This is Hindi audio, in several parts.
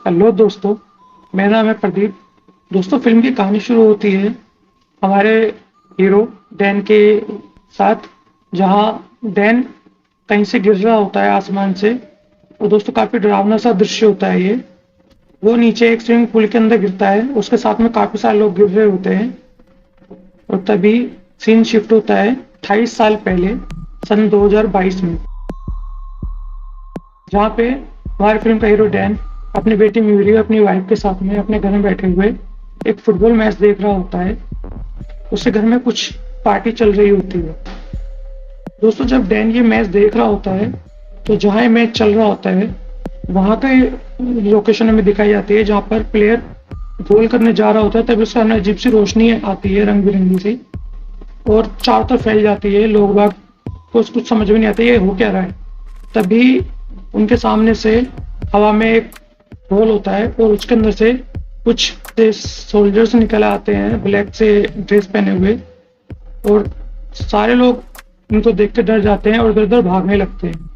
हेलो दोस्तों, मेरा नाम है प्रदीप। दोस्तों, फिल्म की कहानी शुरू होती है हमारे हीरो डैन के साथ, जहां डैन कहीं से गिर रहा होता है आसमान से। और दोस्तों, काफी डरावना सा दृश्य होता है ये। वो नीचे एक स्विमिंग पूल के अंदर गिरता है, उसके साथ में काफी सारे लोग गिर रहे होते हैं। और तभी सीन शिफ्ट होता है 28 साल पहले, सन 2022 में, जहाँ पे हमारे फिल्म का हीरो डैन अपनी बेटी म्यूरी अपनी वाइफ के साथ में अपने घर में बैठे हुए एक फुटबॉल मैच देख रहा होता है। उसके घर में कुछ पार्टी चल रही होती है। दोस्तों, जब डैन ये मैच देख रहा होता है तो जहाँ ये मैच चल रहा होता है वहाँ का लोकेशन हमें दिखाई जाती है, जहाँ पर प्लेयर गोल करने जा रहा होता है। तभी उसके सामने अजीब सी रोशनी आती है, रंग बिरंगी सी, और चारों तरफ फैल जाती है। लोग बाग को कुछ समझ में नहीं आता ये हो क्या रहा है। तभी उनके सामने से हवा में एक होल होता है और उसके अंदर से कुछ सोल्जर्स निकल आते हैं, ब्लैक से ड्रेस पहने हुए। और सारे लोग इनको देख के डर जाते हैं और इधर उधर भागने लगते हैं।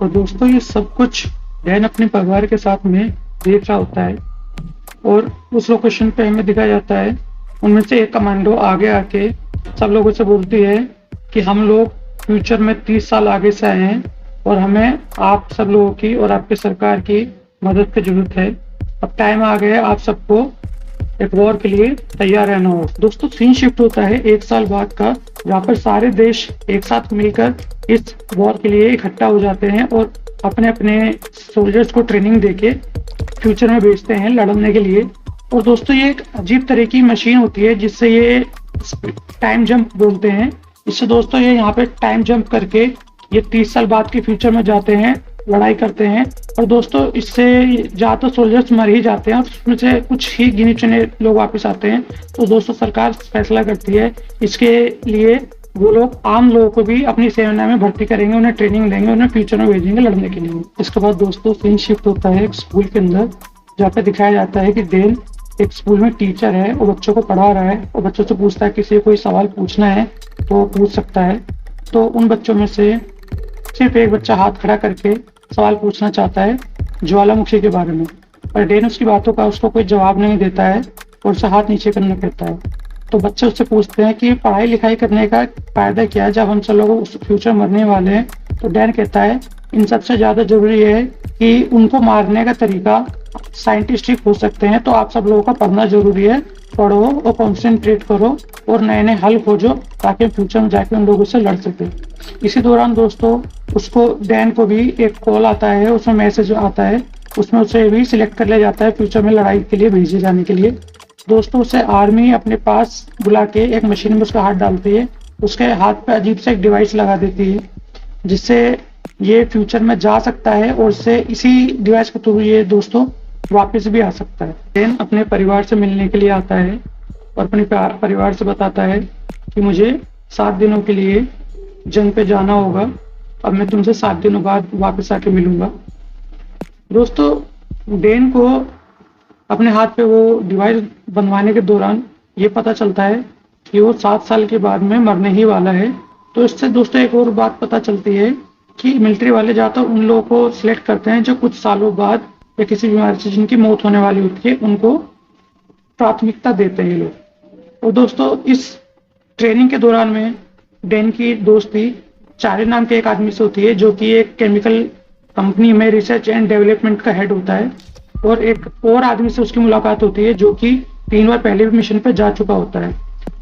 और दोस्तों, ये सब कुछ डैन अपने परिवार के साथ में देख रहा होता है। और उस लोकेशन पे हमें दिखाया जाता है उनमें से एक कमांडो आगे आके सब लोगों से बोलती है कि हम लोग फ्यूचर में 30 साल आगे से आए हैं और हमें आप सब लोगों की और आपके सरकार की मदद की जरूरत है। अब टाइम आ गया है आप सबको एक वॉर के लिए तैयार रहना हो। दोस्तों, सीन शिफ्ट होता है 1 साल बाद का, जहाँ पर सारे देश एक साथ मिलकर इस वॉर के लिए इकट्ठा हो जाते हैं और अपने अपने सोल्जर्स को ट्रेनिंग देके फ्यूचर में भेजते हैं लड़ने के लिए। और दोस्तों, ये एक अजीब तरह की मशीन होती है जिससे ये टाइम जंप बोलते हैं। इससे दोस्तों ये यहाँ पे टाइम जंप करके ये 30 साल बाद के फ्यूचर में जाते हैं, लड़ाई करते हैं। और दोस्तों, इससे ज्यादातर सोल्जर्स मर ही जाते हैं और उसमें से कुछ ही गिने चुने लोग वापस आते हैं। तो दोस्तों, सरकार फैसला करती है इसके लिए वो लोग आम लोगों को भी अपनी सेना में भर्ती करेंगे, उन्हें ट्रेनिंग देंगे, उन्हें फ्यूचर में भेजेंगे लड़ने के लिए। इसके बाद दोस्तों सीन शिफ्ट होता है एक स्कूल के अंदर, जहाँ पे दिखाया जाता है कि डेन एक स्कूल में टीचर है और बच्चों को पढ़ा रहा है और बच्चों से पूछता है किसी को कोई सवाल पूछना है तो पूछ सकता है। तो उन बच्चों में से सिर्फ एक बच्चा हाथ खड़ा करके सवाल पूछना चाहता है ज्वालामुखी के बारे में, पर डेन उसकी बातों का उसको कोई जवाब नहीं देता है और उसे हाथ नीचे करना कहता है। तो बच्चे उससे पूछते हैं कि पढ़ाई लिखाई करने का फायदा क्या है जब हम सब लोग उस फ्यूचर मरने वाले हैं। तो डैन कहता है इन सबसे ज्यादा जरूरी है कि उनको मारने का तरीका साइंटिस्टिक हो सकते हैं, तो आप सब लोगों का पढ़ना जरूरी है। पढ़ो और कॉन्सेंट्रेट करो और नए नए हल खोजो ताकि फ्यूचर में जाके उन लोगों से लड़ सके। इसी दौरान दोस्तों उसको डैन को भी एक कॉल आता है, उसमें मैसेज आता है, उसमें उसे भी सिलेक्ट कर लिया जाता है फ्यूचर में लड़ाई के लिए भेजे जाने के लिए। दोस्तों, उसे आर्मी अपने पास बुला के एक मशीन में उसका हाथ डालती है, उसके हाथ पे अजीब सा एक डिवाइस लगा देती है जिससे ये फ्यूचर में जा सकता है और इससे इसी डिवाइस के थ्रू ये दोस्तों वापस भी आ सकता है। डैन अपने परिवार से मिलने के लिए आता है और अपने परिवार से बताता है कि मुझे 7 दिनों के लिए जंग पे जाना होगा, अब मैं तुमसे 7 दिनों बाद वापस आके मिलूंगा। दोस्तों, डैन को अपने हाथ पे वो डिवाइस बनवाने के दौरान ये पता चलता है कि वो 7 साल के बाद में मरने ही वाला है। तो इससे दोस्तों एक और बात पता चलती है कि मिलिट्री वाले ज्यादातर उन लोगों को सिलेक्ट करते हैं जो कुछ सालों बाद या किसी बीमारी से जिनकी मौत होने वाली होती है उनको प्राथमिकता देते हैं ये लोग। और दोस्तों, इस ट्रेनिंग के दौरान में डैन की दोस्ती चार्ली नाम के एक आदमी से होती है जो कि एक केमिकल कंपनी में रिसर्च एंड डेवलपमेंट का हेड होता है। और एक और आदमी से उसकी मुलाकात होती है जो कि 3 बार पहले भी मिशन पे जा चुका होता है।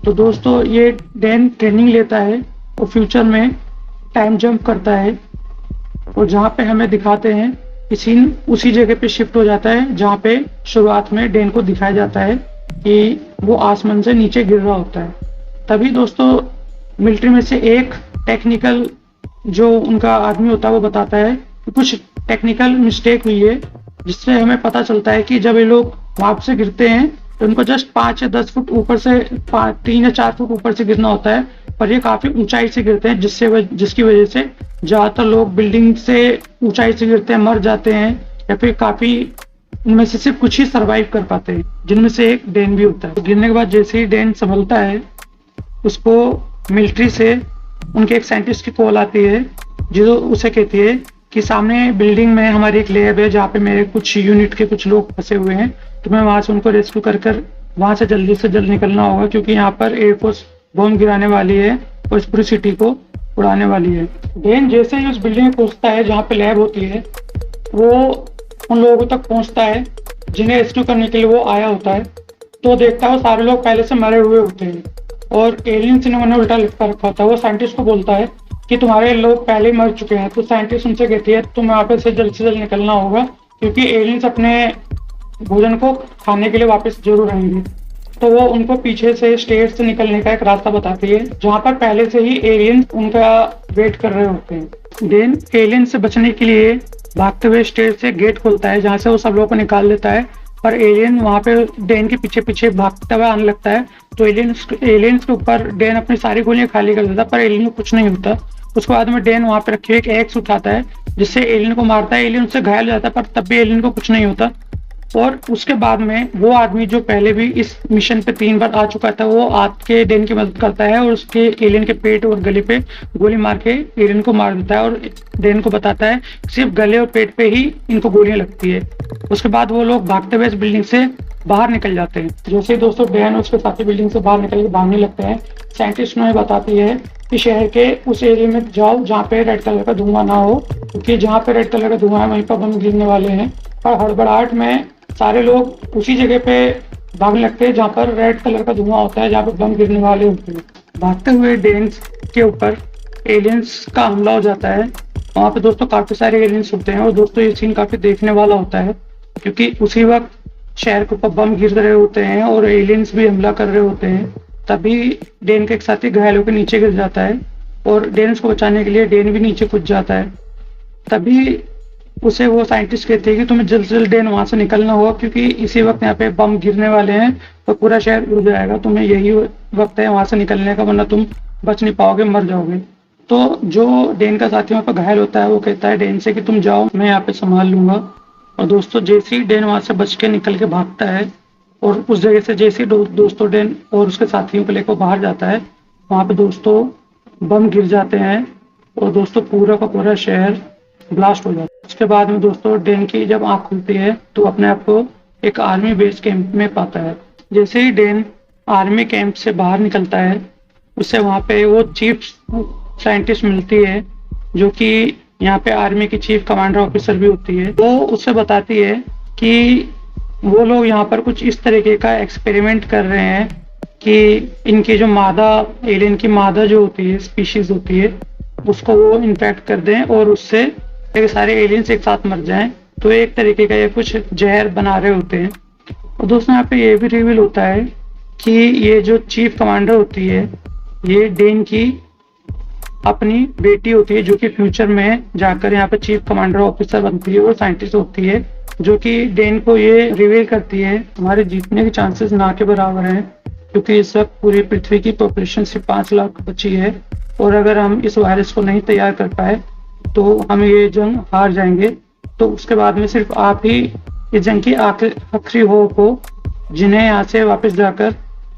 तो दोस्तों, ये डैन ट्रेनिंग लेता है और फ्यूचर में टाइम जंप करता है और जहाँ पे हमें दिखाते हैं कि सीन उसी जगह पे शिफ्ट हो जाता है जहाँ पे शुरुआत में डैन को दिखाया जाता है कि वो आसमान से नीचे गिर रहा होता है। तभी दोस्तों मिलिट्री में से एक टेक्निकल जो उनका आदमी होता है वो बताता है कि कुछ टेक्निकल मिस्टेक हुई है, जिससे हमें पता चलता है कि जब ये लोग वहां से गिरते हैं तो उनको जस्ट 5 या 10 फुट ऊपर से 3 या 4 फुट ऊपर से गिरना होता है, पर ये काफी ऊंचाई से गिरते हैं जिसकी वजह से ज्यादातर लोग बिल्डिंग से ऊंचाई से गिरते हैं, मर जाते हैं, या फिर काफी उनमें से सिर्फ कुछ ही सरवाइव कर पाते हैं, जिनमें से एक डैन भी होता है। तो गिरने के बाद जैसे ही डैन संभलता है उसको मिलिट्री से उनके एक साइंटिस्ट की कॉल आती है जो उसे कहती है कि सामने बिल्डिंग में हमारी एक लैब है जहाँ पे मेरे कुछ यूनिट के कुछ लोग फंसे हुए हैं, तो मैं वहां से उनको रेस्क्यू कर कर वहां से जल्द निकलना होगा, क्योंकि यहाँ पर एयरफोर्स बॉम्ब गिराने वाली है और इस पूरी सिटी को उड़ाने वाली है। डेन जैसे ही उस बिल्डिंग में पहुंचता है जहाँ पे लैब होती है, वो उन लोगों तक पहुंचता है जिन्हें रेस्क्यू करने के लिए वो आया होता है। तो देखता है वो सारे लोग पहले से मरे हुए होते हैं और एलियंस ने उन्हें उल्टा लिखा रखा होता है। वो साइंटिस्ट को बोलता है कि तुम्हारे लोग पहले ही मर चुके हैं। तो साइंटिस्ट उनसे कहती है तुम्हें वहाँ पे से जल्द निकलना होगा, क्योंकि एलियंस अपने भोजन को खाने के लिए वापस जरूर आएंगे। तो वो उनको पीछे से स्टेट से निकलने का एक रास्ता बताती है, जहाँ पर पहले से ही एलियंस उनका वेट कर रहे होते हैं। डेन एलियन से बचने के लिए भागते हुए स्टेट से गेट खोलता है, जहाँ से वो सब लोगों को निकाल देता है। पर एलियन वहाँ पे डेन के पीछे पीछे भागता हुआ आने लगता है। तो एलियंस के ऊपर डेन अपनी सारी गोलियां खाली कर देता है, पर एलियन को कुछ नहीं होता। उसके बाद में डेन वहाँ पे रखे हुए एक एक्स उठाता है, जिससे एलियन को मारता है। एलियन उससे घायल हो जाता है, पर तब भी एलियन को कुछ नहीं होता। और उसके बाद में वो आदमी जो पहले भी इस मिशन पे 3 बार आ चुका था, वो आके डेन की मदद करता है और उसके एलियन के पेट और गले पे गोली मार के एलियन को मार देता है और डेन को बताता है सिर्फ गले और पेट पे ही इनको गोलियां लगती है। उसके बाद वो लोग भागते हुए इस बिल्डिंग से बाहर निकल जाते हैं। जैसे ही दोस्तों डेन उसके साथी बिल्डिंग से बाहर निकल के भागने लगते हैं, साइंटिस्ट उन्हें बताती है कि शहर के उस एरिया में जाओ जहाँ पे रेड कलर का धुआं ना हो, क्योंकि जहाँ पे रेड कलर का धुआं है वहीं पर बम गिरने वाले हैं। पर हड़बड़ाहट में सारे लोग उसी जगह पे भागने लगते हैं जहाँ पर रेड कलर का धुआं होता है, जहाँ पे बम गिरने वाले होते हैं। भागते हुए डेन्स के ऊपर एलियंस का हमला हो जाता है। वहाँ पे दोस्तों काफी सारे एलियंस होते हैं और दोस्तों ये सीन काफी देखने वाला होता है, क्योंकि उसी वक्त शहर के ऊपर बम गिर रहे होते हैं और एलियंस भी हमला कर रहे होते हैं। तभी डेन के एक साथी घायल होकर नीचे गिर जाता है और डेन को बचाने के लिए डेन भी नीचे कूद जाता है। तभी उसे वो साइंटिस्ट कहते हैं कि तुम्हें जल्द से जल्द डेन वहां से निकलना होगा, क्योंकि इसी वक्त यहाँ पे बम गिरने वाले हैं और पूरा शहर उड़ जाएगा। तुम्हें यही वक्त है वहां से निकलने का, वरना तुम बच नहीं पाओगे, मर जाओगे। तो जो डेन का साथी वहाँ पर घायल होता है वो कहता है डेन से कि तुम जाओ, मैं यहाँ पे संभाल लूंगा। और दोस्तों जैसे ही डेन वहां से बच के निकल के भागता है और उस जगह से जैसे ही दोस्तों डेन और उसके साथियों को लेकर बाहर जाता है, वहां पे दोस्तों बम गिर जाते हैं और दोस्तों पूरा का पूरा शहर ब्लास्ट हो जाता है। उसके बाद में दोस्तों डेन की जब आंख खुलती है तो अपने आप को एक आर्मी बेस कैंप में पाता है। जैसे ही डेन आर्मी कैंप से बाहर निकलता है, उससे वहां पे वो चीफ साइंटिस्ट मिलती है, जो कि यहाँ पे आर्मी की चीफ कमांडर ऑफिसर भी होती है। वो उससे बताती है कि वो लोग यहाँ पर कुछ इस तरीके का एक्सपेरिमेंट कर रहे हैं कि इनकी जो मादा एलियन की मादा जो होती है, स्पीशीज होती है, उसको वो इन्फेक्ट कर दें और उससे सारे एलियंस एक साथ मर जाएं। तो एक तरीके का ये कुछ जहर बना रहे होते हैं। और दोस्तों यहाँ पे ये भी रिवील होता है कि ये जो चीफ कमांडर होती है, ये डेन की अपनी बेटी होती है, जो कि फ्यूचर में जाकर यहाँ पे चीफ कमांडर ऑफिसर बनती है। वो साइंटिस्ट होती है जो कि डेन को ये रिवील करती है हमारे जीतने के चांसेस ना के बराबर हैं, क्योंकि इस वक्त पूरी पृथ्वी की पॉपुलेशन सिर्फ 5 लाख बची है और अगर हम इस वायरस को नहीं तैयार कर पाए तो हम ये जंग हार जाएंगे। तो उसके बाद में सिर्फ आप ही इस जंग की आखिरी होप हो, जिन्हें यहाँ से वापस जाकर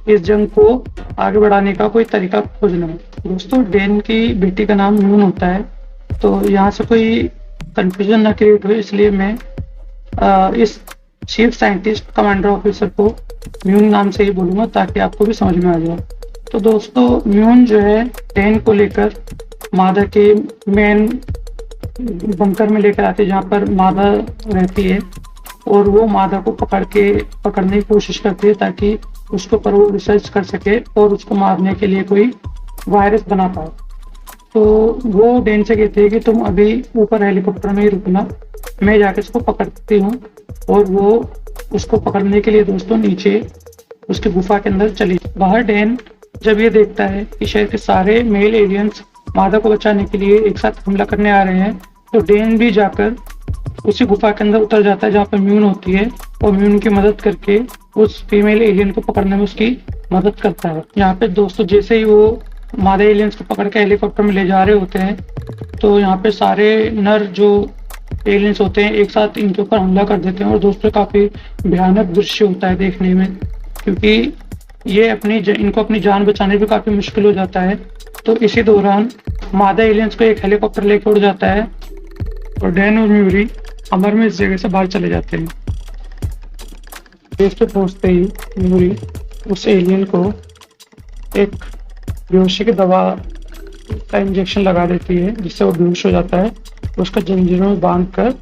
इस जंग को आगे बढ़ाने का कोई तरीका खोजना है। दोस्तों डेन की बेटी का नाम म्यून होता है, तो यहाँ से कोई कंफ्यूजन ना क्रिएट हो, इसलिए मैं इस चीफ साइंटिस्ट कमांडर ऑफिसर को म्यून नाम से ही बोलूंगा, ताकि आपको भी समझ में आ जाए। तो दोस्तों म्यून जो है डेन को लेकर मादा के मेन बंकर में लेकर आते हैं, जहाँ पर मादा रहती है, और वो मादा को पकड़ने की कोशिश करती है ताकि उसके ऊपर वो रिसर्च कर सके और उसको मारने के लिए कोई वायरस बना पाए। तो वो डेन से कहते हैं कि तुम अभी ऊपर हेलीकॉप्टर में ही रुकना, मैं जाके उसको पकड़ती हूँ। और वो उसको पकड़ने के लिए दोस्तों नीचे उसकी गुफा के अंदर चली। बाहर डेन जब ये देखता है कि शहर के सारे मेल एलियंस मादा को बचाने के लिए एक साथ हमला करने आ रहे हैं, तो डेन भी जाकर उसी गुफा के अंदर उतर जाता है जहाँ पर म्यून होती है और म्यून की मदद करके उस फीमेल एलियन को पकड़ने में उसकी मदद करता है। यहाँ पे दोस्तों जैसे ही वो मादा एलियंस को पकड़ के हेलीकॉप्टर में ले जा रहे होते हैं, तो यहाँ पे सारे नर जो एलियंस होते हैं एक साथ इनके ऊपर हमला कर देते हैं। और दोस्तों काफी भयानक दृश्य होता है देखने में, क्योंकि ये इनको अपनी जान बचाने भी काफी मुश्किल हो जाता है। तो इसी दौरान मादा एलियंस को एक हेलीकॉप्टर लेकर उड़ जाता है और डैन और म्यूरी अमर में इस जगह से बाहर चले जाते हैं। बेस पे पहुंचते ही म्यूरी उस एलियन को एक बेहोशी की दवा का इंजेक्शन लगा देती है, जिससे वो बेहोश हो जाता है। उसका जंजीरों में बांध कर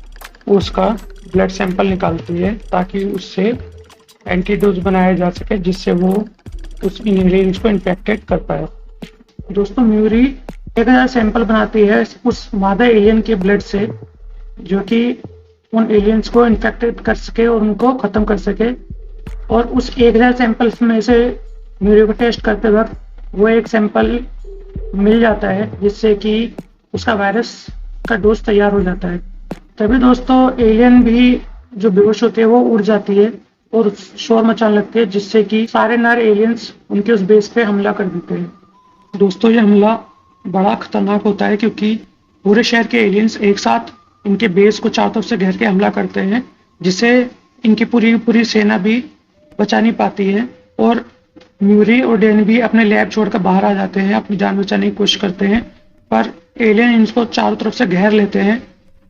उसका ब्लड सैंपल निकालती है ताकि उससे एंटीडोज बनाया जा सके, जिससे वो उस एलियंस को इन्फेक्टेड कर पाए। दोस्तों म्यूरी 1000 सैंपल बनाती है उस मादा एलियन के ब्लड से, जो कि उन एलियंस को इन्फेक्टेड कर सके और उनको खत्म कर सके। और उस 1000 सैंपल्स में से म्यूरी को टेस्ट करते वक्त वो एक सैंपल मिल जाता है, जिससे कि उसका वायरस का डोज तैयार हो जाता है। तभी दोस्तों एलियन भी जो बेहोश होती है वो उड़ जाती है और शोर मचाने लगती है, जिससे कि सारे नर एलियंस उनके उस बेस पे हमला कर देते हैं। दोस्तों ये हमला बड़ा खतरनाक होता है, क्योंकि पूरे शहर के एलियंस एक साथ इनके बेस को चारों तरफ से घेर के हमला करते हैं, जिससे इनकी पूरी सेना भी बचा नहीं पाती है। और म्यूरी और डैन भी अपने लैब छोड़कर बाहर आ जाते हैं, अपनी जान बचाने की कोशिश करते हैं, पर एलियन इनको चारों तरफ से घेर लेते हैं।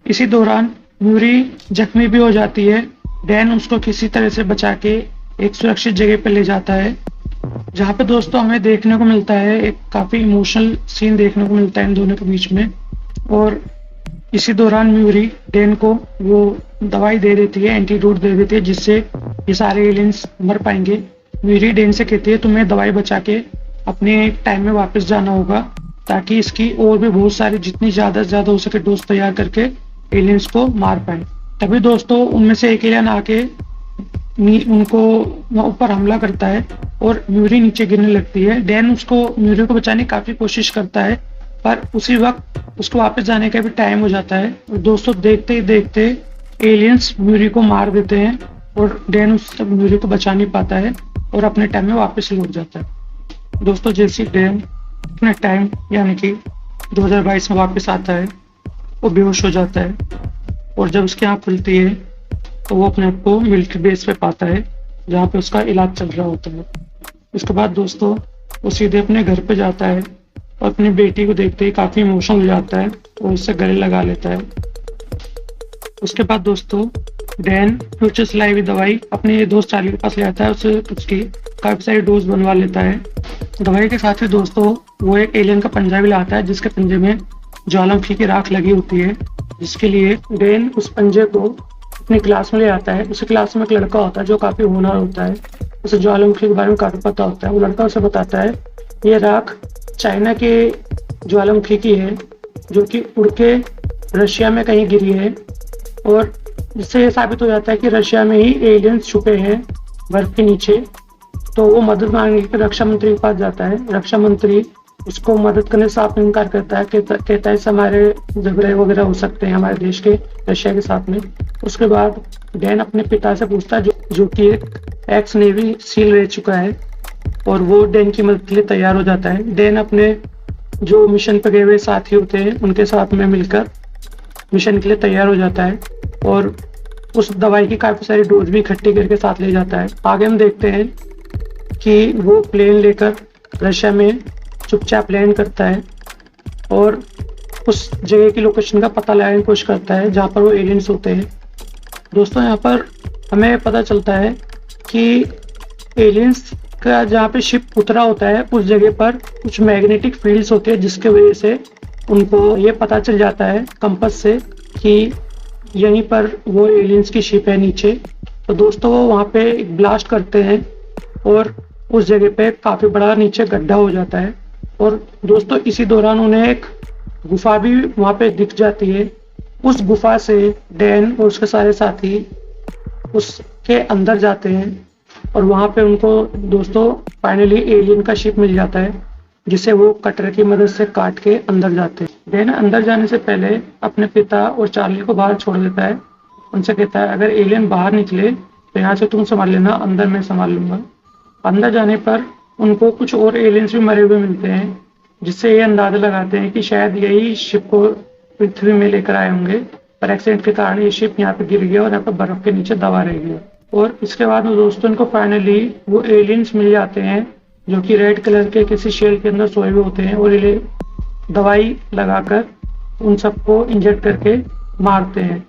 इसी दौरान म्यूरी जख्मी भी हो जाती है। डैन उसको किसी तरह से बचा के एक सुरक्षित जगह पर ले जाता है, जहाँ पे दोस्तों हमें देखने को मिलता है एक काफी इमोशनल सीन देखने को मिलता है इन दोनों के बीच में। और इसी दौरान म्यूरी डैन को वो दवाई दे देती है, एंटीडोट दे देती है, जिससे ये सारे एलियंस मर पाएंगे। म्यूरी डैन से कहती है तुम्हें दवाई बचा के अपने टाइम में वापस जाना होगा, ताकि इसकी और भी बहुत सारी जितनी ज्यादा से ज्यादा हो सके डोज तैयार करके एलियंस को मार पाए। तभी दोस्तों उनमें से एक एलियन आके उनको ऊपर हमला करता है और म्यूरी नीचे गिरने लगती है। डैन उसको म्यूरी को बचाने की काफी कोशिश करता है, पर उसी वक्त उसको वापस जाने का भी टाइम हो जाता है। और दोस्तों देखते ही देखते एलियंस म्यूरी को मार देते हैं और डैन उस म्यूरी को बचा नहीं पाता है और अपने टाइम में वापस लौट जाता है। दोस्तों जैसे डैन अपने टाइम यानी कि 2022 में वापस आता है, वो बेहोश हो जाता है और जब उसकी आँख खुलती है तो वो अपने आप को मिलिट्री बेस पे पाता है, जहाँ पे उसका इलाज चल रहा होता है। उसके बाद दोस्तों वो सीधे अपने घर पे जाता है और अपनी बेटी को देखते ही काफी इमोशनल हो जाता है और उससे गले लगा लेता है। उसके बाद दोस्तों डैन फ्यूचर्स लाई हुई दवाई अपने दोस्त चार्ली के पास ले आता है, उसे उसकी काफी सारी डोज बनवा लेता है। दवाई के साथ ही दोस्तों वो एक एलियन का पंजा भी लाता है, जिसके पंजे में ज्वालामुखी की राख लगी होती है, जिसके लिए डैन उस पंजे को अपनी क्लास में ले आता है। उसी क्लास में एक लड़का होता है जो काफी होनहार होता है, उसे ज्वालामुखी के बारे में काफी पता होता है। वो लड़का उसे बताता है ये राख चाइना के ज्वालामुखी की है, जो कि उड़ के रशिया में कहीं गिरी है, और जिससे ये साबित हो जाता है कि रशिया में ही एलियंस छुपे हैं बर्फ के नीचे। तो वो मदद मांगने के रक्षा मंत्री के पास जाता है। रक्षा मंत्री उसको मदद करने से साफ इनकार करता है, कहता है इससे हमारे झगड़े वगैरह हो सकते हैं हमारे देश के रशिया के साथ में। उसके बाद डैन अपने पिता से पूछता है, जो कि एक एक्स नेवी सील रह चुका है, और वो डैन की मदद के लिए तैयार हो जाता है। डैन अपने जो मिशन पे गए हुए साथी होते हैं उनके साथ में मिलकर मिशन के लिए तैयार हो जाता है और उस दवाई की काफी सारी डोज भी इकट्ठी करके साथ ले जाता है। आगे हम देखते हैं कि वो प्लेन लेकर रशिया में चुपचाप लैंड करता है और उस जगह की लोकेशन का पता लगाने की कोशिश करता है जहाँ पर वो एलियंस होते हैं। दोस्तों यहाँ पर हमें पता चलता है कि एलियंस का जहाँ पे शिप उतरा होता है उस जगह पर कुछ मैग्नेटिक फील्ड्स होती है, जिसके वजह से उनको ये पता चल जाता है कंपास से कि यहीं पर वो एलियंस की शिप है नीचे। तो दोस्तों वो वहाँ पे एक ब्लास्ट करते हैं और उस जगह पे काफी बड़ा नीचे गड्ढा हो जाता है। और दोस्तों इसी दौरान उन्हें एक गुफा भी वहाँ पे दिख जाती है। उस गुफा से डैन और उसके सारे साथी उसके अंदर जाते हैं और वहाँ पे उनको दोस्तों फाइनली एलियन का शिप मिल जाता है, जिसे वो कटर की मदद से काट के अंदर जाते हैं। डैन अंदर जाने से पहले अपने पिता और चार्ली को बाहर छोड़ देता है। उनसे कहता है अगर एलियन बाहर निकले तो यहाँ से तुम संभाल लेना, अंदर मैं संभाल लूंगा। अंदर जाने पर उनको कुछ और एलियंस भी मरे हुए मिलते हैं, जिससे ये अंदाजा लगाते हैं कि शायद यही शिप को पृथ्वी में लेकर आए होंगे, पर एक्सीडेंट के कारण ये शिप यहाँ पे गिर गया और यहाँ पे बर्फ के नीचे दबा रह गया। और इसके बाद दोस्तों इनको फाइनली वो एलियंस मिल जाते हैं जो कि रेड कलर के किसी शेल के अंदर सोए हुए होते हैं, और ये दवाई लगाकर उन सबको इंजेक्ट करके मारते हैं।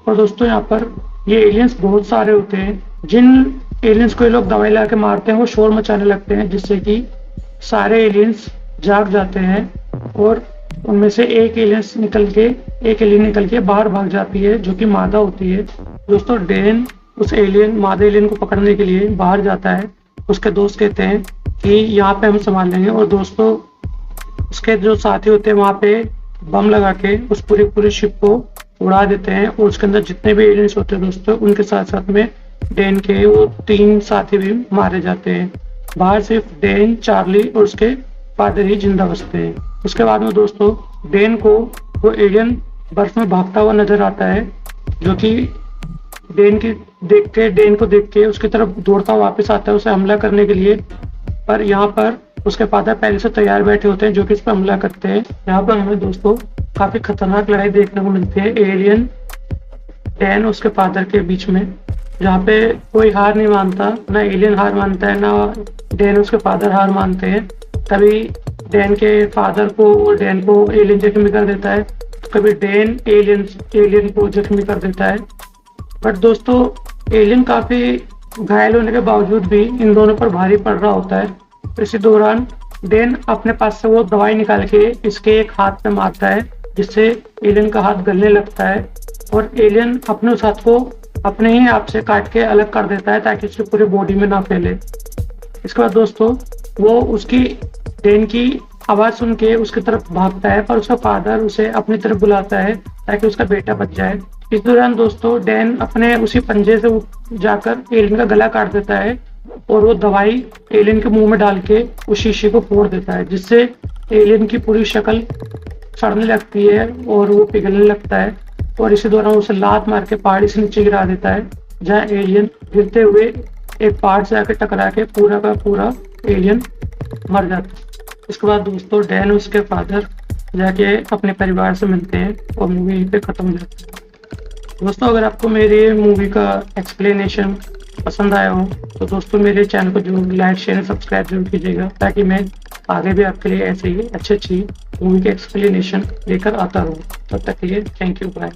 और दोस्तों यहाँ पर ये एलियंस बहुत सारे होते हैं। जिन एलियंस को ये लोग दवाई ला के मारते हैं वो शोर मचाने लगते हैं, जिससे कि सारे एलियंस जाग जाते हैं और उनमें से एक एलियन निकल के बाहर भाग जाती है, जो कि मादा होती है। दोस्तों डैन उस मादा एलियन को पकड़ने के लिए बाहर जाता है। उसके दोस्त कहते हैं कि यहाँ पे हम संभाल लेंगे, और दोस्तों उसके जो साथी होते हैं वहाँ पे बम लगा के उस पूरी शिप को उड़ा देते हैं, और उसके अंदर जितने भी एलियंस होते हैं दोस्तों, उनके साथ साथ में डैन के वो 3 साथी भी मारे जाते हैं। बाहर सिर्फ डैन, चार्ली और उसके फादर ही जिंदा बचते हैं। उसके बाद में दोस्तों डैन को वो एलियन बर्फ में भागता हुआ नजर आता है, जो कि डैन को देख के उसकी तरफ दौड़ता वापस आता है उसे हमला करने के लिए। पर यहाँ पर उसके फादर पहले से तैयार बैठे होते हैं, जो कि इस पर हमला करते हैं। यहाँ पर हमें दोस्तों काफी खतरनाक लड़ाई देखने को मिलती है एलियन, डैन उसके फादर के बीच में, जहाँ पे कोई हार नहीं मानता, ना एलियन हार मानता है, ना डैन उसके फादर हार मानते हैं। तभी डैन के फादर को डैन को एलियन जख्मी कर देता है, कभी डैन एलियन को जख्मी कर देता है। बट दोस्तों एलियन काफी घायल होने के बावजूद भी इन दोनों पर भारी पड़ रहा होता है। इसी दौरान डैन अपने पास से वो दवाई निकाल के इसके एक हाथ पे मारता है, जिससे एलियन का हाथ गलने लगता है, और एलियन अपने उस हाथ को अपने ही आप से काट के अलग कर देता है, ताकि उसकी पूरी बॉडी में ना फैले। इसके बाद दोस्तों वो उसकी डैन की आवाज सुन के उसकी तरफ भागता है, पर उसका फादर उसे अपनी तरफ बुलाता है ताकि उसका बेटा बच जाए। इस दौरान दोस्तों डैन अपने उसी पंजे से जाकर एलियन का गला काट देता है, और वो दवाई एलियन के मुंह में डाल के उस शीशे को फोड़ देता है, जिससे एलियन की पूरी शक्ल सड़ने लगती है और वो पिघलने लगता है। और इसी दौरान उसे लात मार के पहाड़ी से नीचे गिरा देता है, जहाँ एलियन गिरते हुए एक पहाड़ से आकर टकरा के पूरा का पूरा एलियन मर जाता है। इसके बाद दोस्तों डैन और उसके फादर जाके अपने परिवार से मिलते हैं और मूवी यहीं पे खत्म हो जाती है। दोस्तों अगर आपको मेरे मूवी का एक्सप्लेनेशन पसंद आया हो तो दोस्तों मेरे चैनल को जरूर लाइक, शेयर, सब्सक्राइब जरूर कीजिएगा, ताकि मैं आगे भी आपके लिए ऐसे ही अच्छी मूवी के एक्सप्लेनेशन लेकर आता रहूँ। तब तक के लिए थैंक यू, बाय।